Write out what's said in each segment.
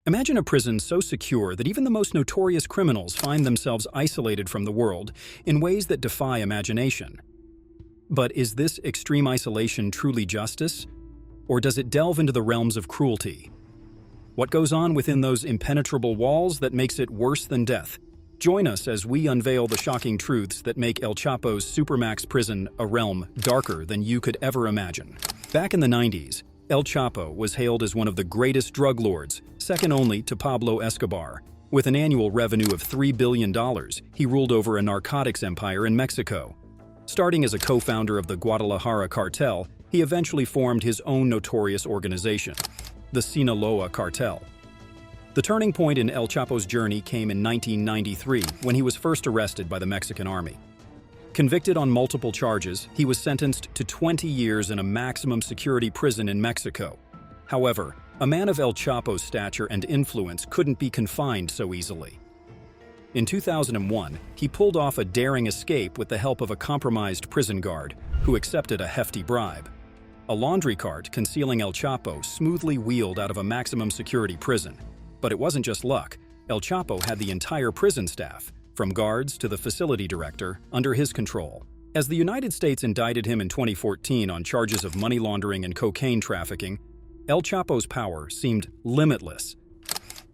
Imagine a prison so secure that even the most notorious criminals find themselves isolated from the world in ways that defy imagination. But is this extreme isolation truly justice? Or does it delve into the realms of cruelty? What goes on within those impenetrable walls that makes it worse than death? Join us as we unveil the shocking truths that make El Chapo's Supermax prison a realm darker than you could ever imagine. Back in the 90s, El Chapo was hailed as one of the greatest drug lords, second only to Pablo Escobar. With an annual revenue of $3 billion, he ruled over a narcotics empire in Mexico. Starting as a co-founder of the Guadalajara cartel, he eventually formed his own notorious organization, the Sinaloa cartel. The turning point in El Chapo's journey came in 1993 when he was first arrested by the Mexican army. Convicted on multiple charges, he was sentenced to 20 years in a maximum security prison in Mexico. However, a man of El Chapo's stature and influence couldn't be confined so easily. In 2001, he pulled off a daring escape with the help of a compromised prison guard who accepted a hefty bribe. A laundry cart concealing El Chapo smoothly wheeled out of a maximum security prison. But it wasn't just luck. El Chapo had the entire prison staff, from guards to the facility director, under his control. As the United States indicted him in 2014 on charges of money laundering and cocaine trafficking, El Chapo's power seemed limitless.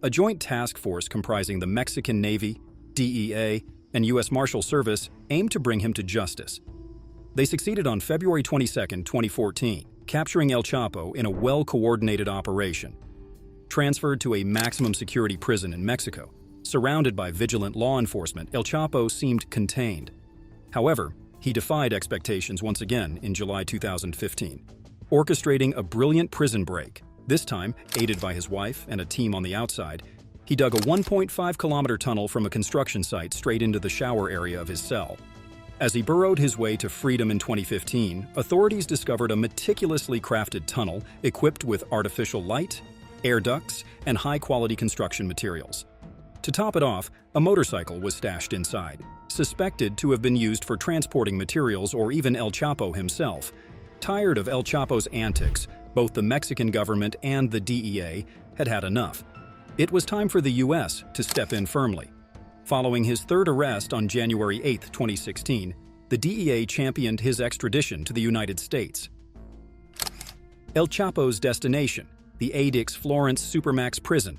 A joint task force comprising the Mexican Navy, DEA, and U.S. Marshal Service aimed to bring him to justice. They succeeded on February 22, 2014, capturing El Chapo in a well-coordinated operation. Transferred to a maximum security prison in Mexico, surrounded by vigilant law enforcement, El Chapo seemed contained. However, he defied expectations once again in July 2015, orchestrating a brilliant prison break. This time, aided by his wife and a team on the outside, he dug a 1.5-kilometer tunnel from a construction site straight into the shower area of his cell. As he burrowed his way to freedom in 2015, authorities discovered a meticulously crafted tunnel equipped with artificial light, air ducts, and high-quality construction materials. To top it off, a motorcycle was stashed inside, suspected to have been used for transporting materials or even El Chapo himself. Tired of El Chapo's antics, both the Mexican government and the DEA had had enough. It was time for the U.S. to step in firmly. Following his third arrest on January 8, 2016, the DEA championed his extradition to the United States. El Chapo's destination, the ADX Florence Supermax prison,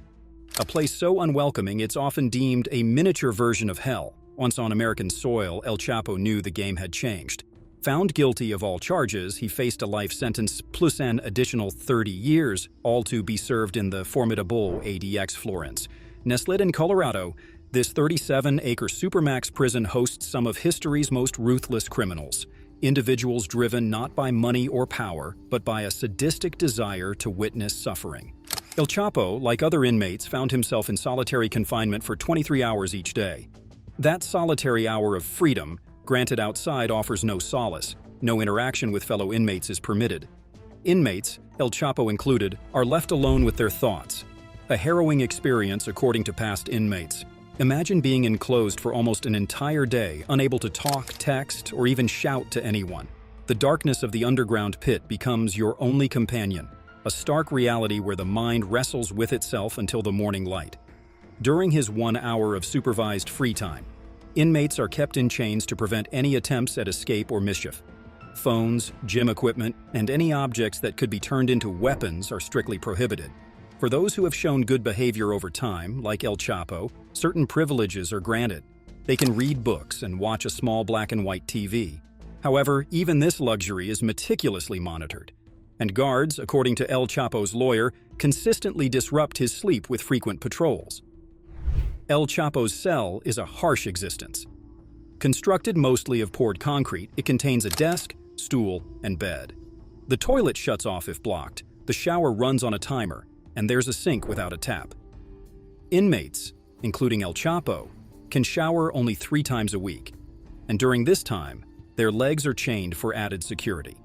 a place so unwelcoming it's often deemed a miniature version of hell. Once on American soil, El Chapo knew the game had changed. Found guilty of all charges, he faced a life sentence plus an additional 30 years, all to be served in the formidable ADX Florence. Nestled in Colorado, this 37-acre Supermax prison hosts some of history's most ruthless criminals. Individuals driven not by money or power, but by a sadistic desire to witness suffering. El Chapo, like other inmates, found himself in solitary confinement for 23 hours each day. That solitary hour of freedom, granted outside, offers no solace. No interaction with fellow inmates is permitted. Inmates, El Chapo included, are left alone with their thoughts. A harrowing experience according to past inmates. Imagine being enclosed for almost an entire day, unable to talk, text, or even shout to anyone. The darkness of the underground pit becomes your only companion, a stark reality where the mind wrestles with itself until the morning light. During his 1 hour of supervised free time, inmates are kept in chains to prevent any attempts at escape or mischief. Phones, gym equipment, and any objects that could be turned into weapons are strictly prohibited. For those who have shown good behavior over time, like El Chapo, certain privileges are granted. They can read books and watch a small black and white TV. However, even this luxury is meticulously monitored. And guards, according to El Chapo's lawyer, consistently disrupt his sleep with frequent patrols. El Chapo's cell is a harsh existence. Constructed mostly of poured concrete, it contains a desk, stool, and bed. The toilet shuts off if blocked, the shower runs on a timer, and there's a sink without a tap. Inmates, including El Chapo, can shower only 3 times a week, and during this time, their legs are chained for added security.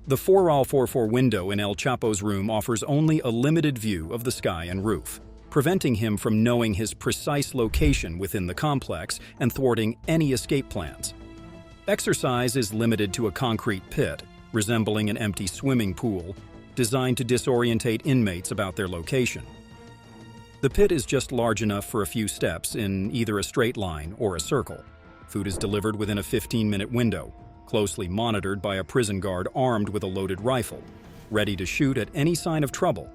The 4x4 window in El Chapo's room offers only a limited view of the sky and roof, preventing him from knowing his precise location within the complex and thwarting any escape plans. Exercise is limited to a concrete pit, resembling an empty swimming pool, designed to disorientate inmates about their location. The pit is just large enough for a few steps in either a straight line or a circle. Food is delivered within a 15-minute window, closely monitored by a prison guard armed with a loaded rifle, ready to shoot at any sign of trouble.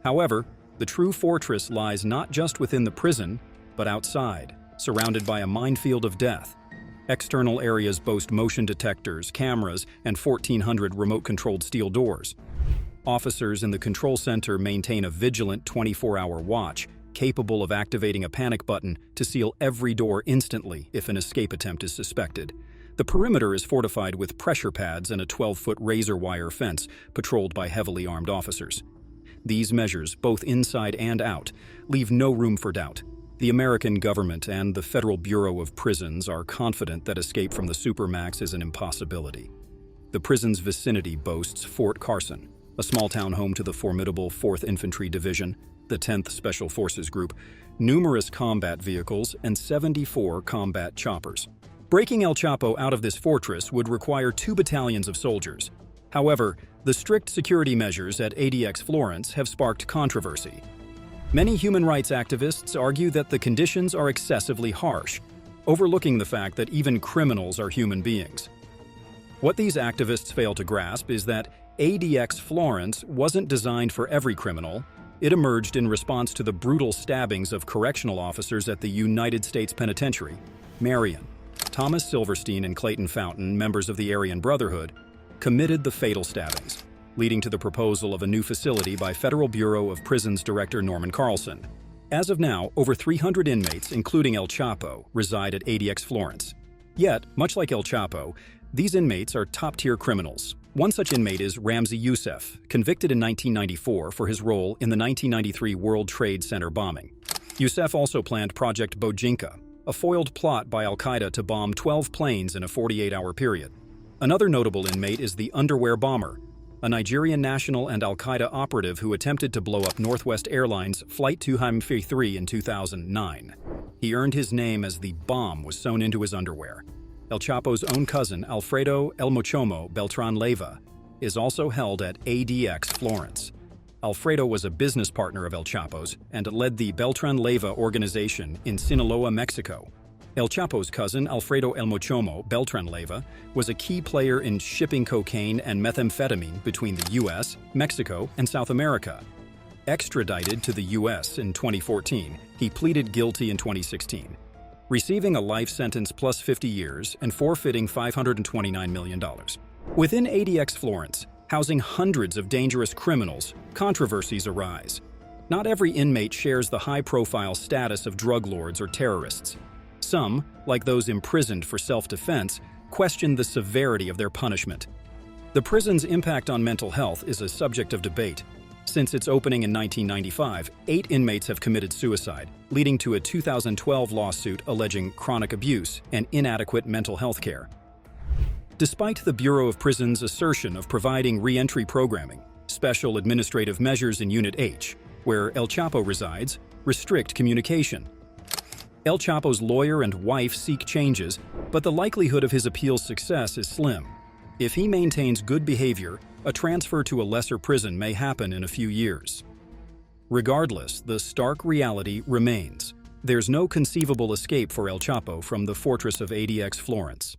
However, the true fortress lies not just within the prison, but outside, surrounded by a minefield of death. External areas boast motion detectors, cameras, and 1,400 remote-controlled steel doors. Officers in the control center maintain a vigilant 24-hour watch, capable of activating a panic button to seal every door instantly if an escape attempt is suspected. The perimeter is fortified with pressure pads and a 12-foot razor wire fence patrolled by heavily armed officers. These measures, both inside and out, leave no room for doubt. The American government and the Federal Bureau of Prisons are confident that escape from the Supermax is an impossibility. The prison's vicinity boasts Fort Carson, a small town home to the formidable 4th Infantry Division, the 10th Special Forces Group, numerous combat vehicles, and 74 combat choppers. Breaking El Chapo out of this fortress would require 2 battalions of soldiers. However, the strict security measures at ADX Florence have sparked controversy. Many human rights activists argue that the conditions are excessively harsh, overlooking the fact that even criminals are human beings. What these activists fail to grasp is that ADX Florence wasn't designed for every criminal. It emerged in response to the brutal stabbings of correctional officers at the United States Penitentiary. Marion, Thomas Silverstein, and Clayton Fountain, members of the Aryan Brotherhood, committed the fatal stabbings, leading to the proposal of a new facility by Federal Bureau of Prisons Director Norman Carlson. As of now, over 300 inmates, including El Chapo, reside at ADX Florence. Yet, much like El Chapo, these inmates are top-tier criminals. One such inmate is Ramzi Youssef, convicted in 1994 for his role in the 1993 World Trade Center bombing. Youssef also planned Project Bojinka, a foiled plot by al-Qaeda to bomb 12 planes in a 48-hour period. Another notable inmate is the Underwear Bomber, a Nigerian national and al-Qaeda operative who attempted to blow up Northwest Airlines Flight 253 in 2009. He earned his name as the bomb was sewn into his underwear. El Chapo's own cousin, Alfredo El Mochomo Beltran Leyva, is also held at ADX Florence. Alfredo was a business partner of El Chapo's and led the Beltran Leyva organization in Sinaloa, Mexico. El Chapo's cousin, Alfredo El Mochomo Beltran Leyva, was a key player in shipping cocaine and methamphetamine between the U.S., Mexico, and South America. Extradited to the U.S. in 2014, he pleaded guilty in 2016, receiving a life sentence plus 50 years and forfeiting $529 million. Within ADX Florence, housing hundreds of dangerous criminals, controversies arise. Not every inmate shares the high-profile status of drug lords or terrorists. Some, like those imprisoned for self-defense, question the severity of their punishment. The prison's impact on mental health is a subject of debate. Since its opening in 1995, 8 inmates have committed suicide, leading to a 2012 lawsuit alleging chronic abuse and inadequate mental health care. Despite the Bureau of Prisons' assertion of providing re-entry programming, special administrative measures in Unit H, where El Chapo resides, restrict communication. El Chapo's lawyer and wife seek changes, but the likelihood of his appeal's success is slim. If he maintains good behavior, a transfer to a lesser prison may happen in a few years. Regardless, the stark reality remains. There's no conceivable escape for El Chapo from the fortress of ADX Florence.